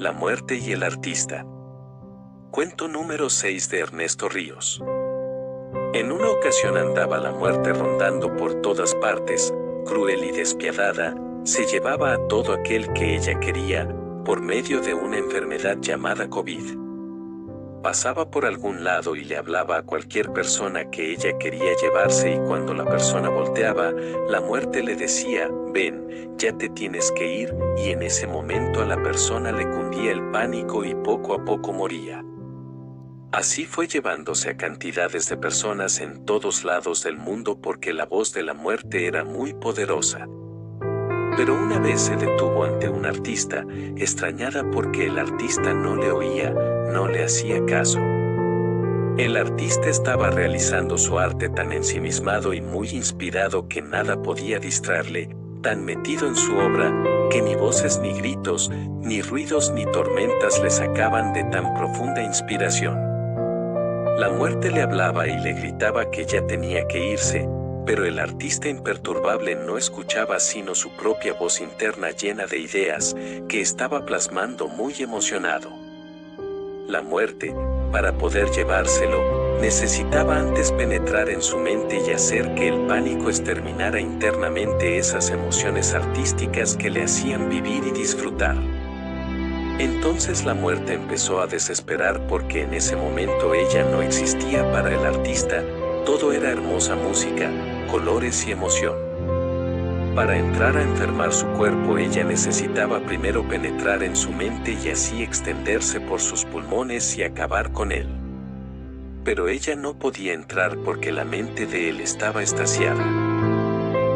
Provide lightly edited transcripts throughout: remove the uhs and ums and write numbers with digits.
La muerte y el artista. Cuento número 6 de Ernesto Ríos. En una ocasión andaba la muerte rondando por todas partes, cruel y despiadada, se llevaba a todo aquel que ella quería, por medio de una enfermedad llamada COVID. Pasaba por algún lado y le hablaba a cualquier persona que ella quería llevarse, y cuando la persona volteaba, la muerte le decía: ven, ya te tienes que ir, y en ese momento a la persona le cundía el pánico y poco a poco moría. Así fue llevándose a cantidades de personas en todos lados del mundo porque la voz de la muerte era muy poderosa. Pero una vez se detuvo ante un artista, extrañada porque el artista no le oía, no le hacía caso. El artista estaba realizando su arte tan ensimismado y muy inspirado que nada podía distraerle, tan metido en su obra, que ni voces ni gritos, ni ruidos ni tormentas le sacaban de tan profunda inspiración. La muerte le hablaba y le gritaba que ya tenía que irse, pero el artista imperturbable no escuchaba sino su propia voz interna llena de ideas, que estaba plasmando muy emocionado. La muerte, para poder llevárselo, necesitaba antes penetrar en su mente y hacer que el pánico exterminara internamente esas emociones artísticas que le hacían vivir y disfrutar. Entonces la muerte empezó a desesperar porque en ese momento ella no existía para el artista, todo era hermosa música, colores y emoción. Para entrar a enfermar su cuerpo ella necesitaba primero penetrar en su mente y así extenderse por sus pulmones y acabar con él. Pero ella no podía entrar porque la mente de él estaba extasiada.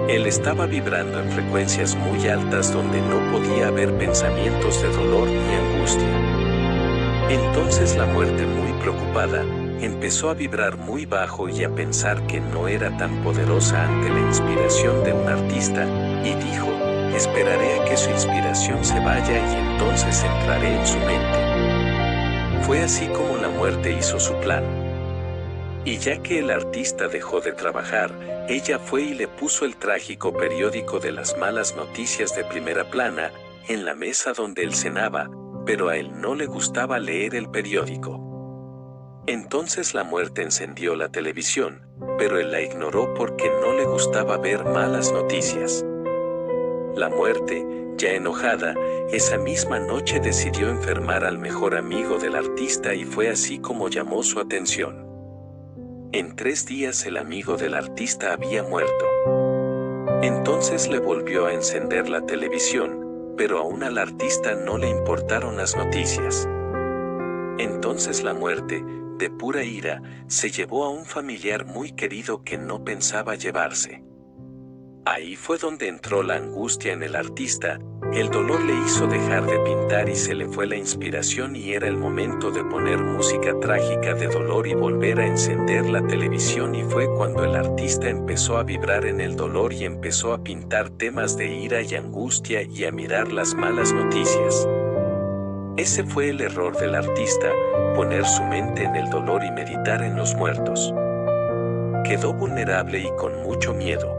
Él estaba vibrando en frecuencias muy altas donde no podía haber pensamientos de dolor ni angustia. Entonces la muerte, muy preocupada, empezó a vibrar muy bajo y a pensar que no era tan poderosa ante la inspiración de un artista, y dijo: esperaré a que su inspiración se vaya y entonces entraré en su mente. Fue así como la muerte hizo su plan. Y ya que el artista dejó de trabajar, ella fue y le puso el trágico periódico de las malas noticias de primera plana, en la mesa donde él cenaba, pero a él no le gustaba leer el periódico. Entonces la muerte encendió la televisión, pero él la ignoró porque no le gustaba ver malas noticias. La muerte, ya enojada, esa misma noche decidió enfermar al mejor amigo del artista y fue así como llamó su atención. En 3 días el amigo del artista había muerto. Entonces le volvió a encender la televisión, pero aún al artista no le importaron las noticias. Entonces la muerte, de pura ira, se llevó a un familiar muy querido que no pensaba llevarse. Ahí fue donde entró la angustia en el artista, el dolor le hizo dejar de pintar y se le fue la inspiración y era el momento de poner música trágica de dolor y volver a encender la televisión, y fue cuando el artista empezó a vibrar en el dolor y empezó a pintar temas de ira y angustia y a mirar las malas noticias. Ese fue el error del artista, poner su mente en el dolor y meditar en los muertos. Quedó vulnerable y con mucho miedo.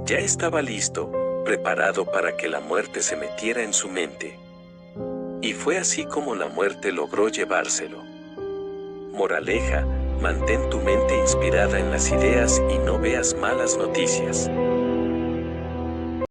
Ya estaba listo, preparado para que la muerte se metiera en su mente. Y fue así como la muerte logró llevárselo. Moraleja: mantén tu mente inspirada en las ideas y no veas malas noticias.